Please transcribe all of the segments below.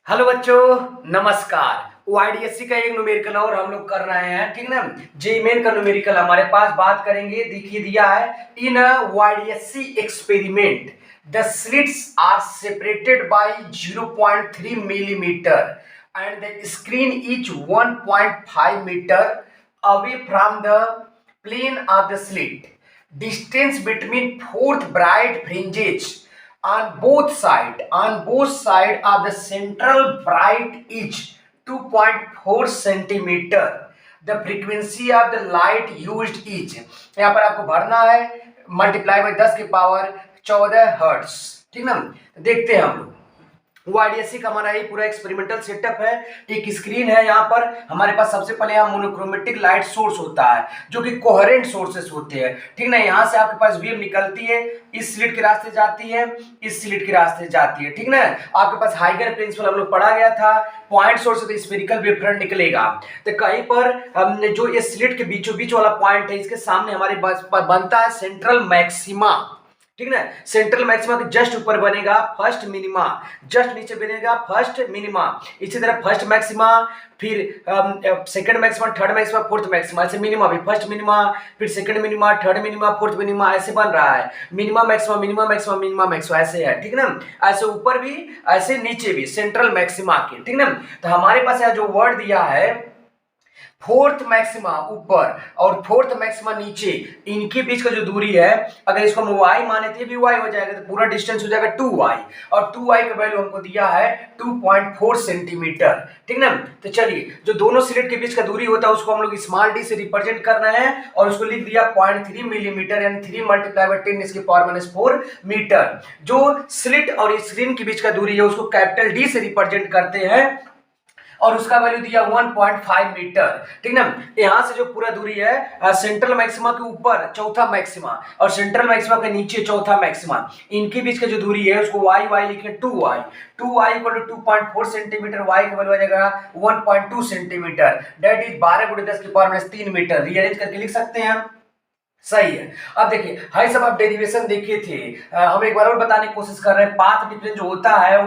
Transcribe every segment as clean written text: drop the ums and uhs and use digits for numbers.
Hello बच्चों, नमस्कार। YDSC का एक न्यूमेरिकल और हम लोग कर रहे हैं, ठीक ना। जेईई मेन का न्यूमेरिकल हमारे पास बात करेंगे। देखिए दिया है, in a Y D S E experiment the slits are separated by 0.3 millimetre and the screen is 1.5 metre away from the plane of the slit. Distance between fourth bright fringes on both side of the central bright is 2.4 centimeter. The frequency of the light used is, यहाँ पर आपको भरना है multiply by 10 की power 14 hertz, ठीक ना। देखते हैं हम लोग। वाईडीएससी का हमारा ये पूरा एक्सपेरिमेंटल सेटअप है। एक स्क्रीन है, यहाँ पर हमारे पास सबसे पहले यहाँ मोनोक्रोमेटिक लाइट सोर्स होता है जो कि कोहेरेंट सोर्सेस होते हैं, ठीक ना। यहाँ से आपके पास वेव निकलती है, इस स्लिट के रास्ते जाती है, इस स्लिट के रास्ते जाती है, ठीक ना। आपके पास हाइगन प्रिंसिपल हम लोग पढ़ा गया था। पॉइंट सोर्स से तो स्फेरिकल वेव फ्रंट निकलेगा, तो कहीं पर जो ये स्लिट के बीचों बीच वाला पॉइंट है, इसके सामने हमारे बनता है सेंट्रल मैक्सिमा, ठीक ना। सेंट्रल मैक्सिमा के जस्ट ऊपर बनेगा फर्स्ट मिनिमा, जस्ट नीचे बनेगा फर्स्ट मिनिमा। इसी तरह फर्स्ट मैक्सिमा, फिर second maxima, third maxima, fourth maxima, ऐसे मिनिमा भी फर्स्ट मिनिमा, फिर second minima, third minima, fourth minima, ऐसे बन रहा है। Minima maxima, minima maxima, minima maxima, ऐसे है, ठीक ना। ऐसे ऊपर भी, ऐसे नीचे भी सेंट्रल मैक्सिमा के, ठीक ना। तो हमारे पास यहाँ जो वर्ड दिया है फोर्थ मैक्सिमा ऊपर और फोर्थ मैक्सिमा नीचे, इनके बीच का जो दूरी है, अगर इसको हम y माने थे भी y हो जाएगा, तो पूरा डिस्टेंस हो जाएगा 2y, और 2y का वैल्यू हमको दिया है 2.4 सेंटीमीटर, ठीक ना। तो चलिए, जो दोनों स्लिट के बीच का दूरी होता है उसको हम लोग स्मॉल डी से रिप्रेजेंट करना है, और उसको लिख दिया 0.3 मिलीमीटर, यानी 3 मल्टीप्लाई बाई 10 इसके पावर -4 मीटर। जो स्लिट और स्क्रीन के बीच का दूरी है उसको कैपिटल डी से रिप्रेजेंट करते हैं, और उसका वैल्यू दिया 1.5 मीटर, ठीक ना। यहां से जो पूरा दूरी है सेंट्रल मैक्सिमा के ऊपर चौथा मैक्सिमा और सेंट्रल मैक्सिमा के नीचे चौथा मैक्सिमा, इनके बीच का जो दूरी है उसको y लिखे 2y, 2y equal to 2.4 centimetre, y का वैल्यू आ जाएगा 1.2 सेंटीमीटर, दैट इज 12 × 10 की पावर -3 मीटर। रीअरेंज करके लिख सकते हैं हम, सही है। अब देखिए, हाई सब आप डेरिवेशन देखे थे, हम एक बार और बताने की कोशिश कर रहे हैं। पाथ डिफरेंस जो होता है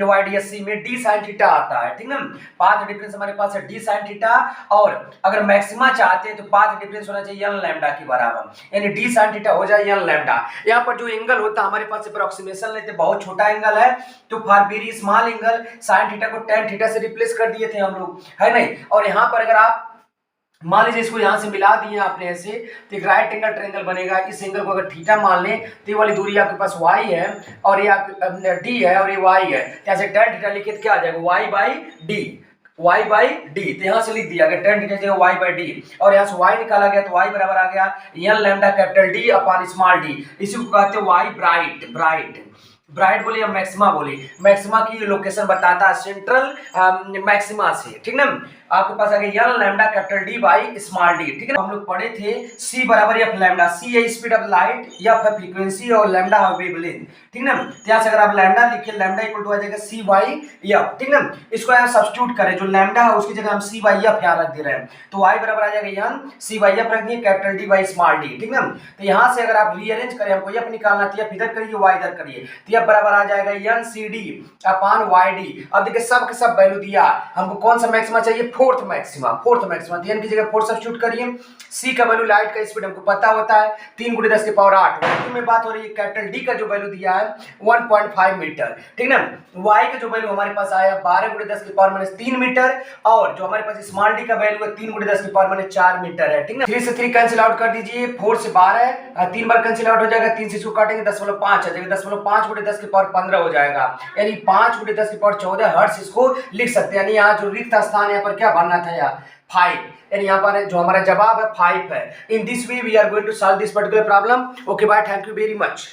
वाईडीएससी में डी साइन थीटा आता है, ठीक ना। पाथ डिफरेंस हमारे पास है डी साइन थीटा, और अगर मैक्सिमा चाहते हैं तो पाथ डिफरेंस होना चाहिए एन लैम्डा के बराबर, यानी डी साइन थीटा हो जाए एन लैम्डा। यहाँ पर जो एंगल होता है हमारे पास अप्रोक्सीमेशन लेते, बहुत छोटा एंगल है, तो for very small angle sine theta को टेन थीटा से रिप्लेस कर दिए थे हम लोग, है नहीं। और यहाँ पर अगर आप मान लीजिए इसको यहाँ से मिला दिए आपने ऐसे, तो एक राइट एंगल ट्रायंगल बनेगा। इस एंगल को अगर थीटा मान लें तो ये वाली दूरी आपके पास y है और ये आपकी d है और ये y है, जैसे tan थीटा लिखे तो क्या आ जाएगा y by D, y by D. तो यहाँ से लिख दिया गया tan थीटा जगह y बाई डी, और यहाँ से y निकाला गया तो y बराबर आ गया n lambda capital D upon small d. इसी को कहते हैं y ब्राइट, ब्राइट बोले या मैक्सिमा बोले, मैक्सिमा की लोकेशन बताता है सेंट्रल मैक्सिमा से, ठीक ना। आपके पास आ गया n lambda capital D by small d, ठीक है। हम लोग पढ़े थे c बराबर एफ लैम्डा, c है स्पीड ऑफ लाइट, एफ है फ्रीक्वेंसी और लैम्डा है वेवलेंथ, ठीक ना। यहाँ से अगर आप लैम्डा लिखे, लैम्डा इक्वल टू आ जाएगा c बाई एफ, ठीक ना। इसको यहाँ सब्स्टिट्यूट करें, जो लैम्डा है उसकी जगह हम c बाई एफ यहाँ रख दे रहे हैं, तो y बराबर आ जाएगा एन c बाई एफ रख दिए capital D by small d, ठीक ना। तो यहाँ से अगर आप रीअरेंज करें, हमको एफ निकालना था, एफ इधर करिए y इधर करिए, तो एफ बराबर आ जाएगा n C D upon y d. अब देखिए सब के सब वैल्यू दिया, हमको कौन सा मैक्सिमा चाहिए, फोर्थ मैक्सिमा, एन की जगह 4 सब्स्टिट्यूट करिए। c का वैल्यू लाइट का स्पीड हमको पता होता है 3 × 10 की पावर 8, वैक्यूम में बात हो रही है। कैपिटल डी का जो वैल्यू दिया है 1.5 मीटर, ठीक ना। y का जो वैल्यू हमारे पास आया 12 × 10 की पावर -3 मीटर, और जो हमारे पास स्मॉल डी का वैल्यू है 3 × 10 की पावर -4 मीटर है, ठीक ना। 3 से 3 कैंसिल आउट कर दीजिए, 4 से 12 3 बार कैंसिल आउट हो जाएगा, 3 से इसको काटेंगे 10.5 आ जाएगा, 10.5 × 10 की पावर 15 हो जाएगा, यानी 5 × 10 की पावर 14 हर्ट्ज इसको लिख सकते हैं। यानी यहाँ जो रिक्त स्थान यहाँ पर क्या बनना था, यहाँ 5, यानी यहाँ पर जो हमारा जवाब है 5 है। In this way we are going to solve this particular problem. Okay bye, thank you very much.